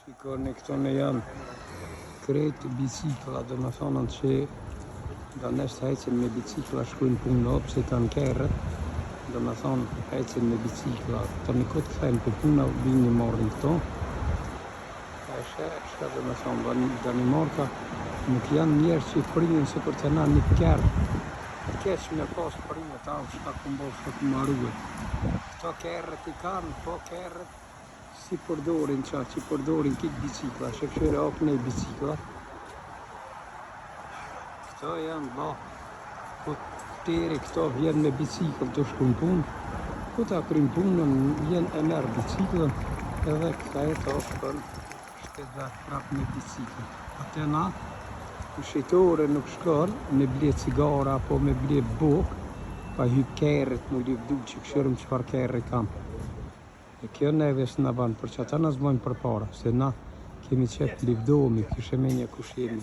Shikoni këto në janë krejt bicikla, dhe më thonën që da nështë hecin me bicikla shkujnë punë në opë, se kanë kerët, dhe më thonë hecin me bicikla, të në këtë këthejnë për puna, bini morën këto. E shka dhe më thonë, Danimarka nuk janë njerë që i përinjën se për të na një kerë. Keq me pas përinjë ta, shka këmbo, shka këmaruë. Këto kerët i kanë, po kerët, si përdorin qa, që përdorin këtë bicikla, që këshire opën e bicikla. Këto janë ba, po teri këto vjen me bicikl të shkun punë, po ta prim punën, vjen e merë biciklën, edhe këta e to shkën, shket dhe prap me bicikl. Ate na, në shqitore nuk shkon, me ble cigara, apo me ble buk, pa hyp kerët, mu lyp du që këshirëm qëfar kerë kam. E kjo neve së në banë, për që ata në zbojnë për para, se na kemi qep livdomi, kështë e menja kush jemi.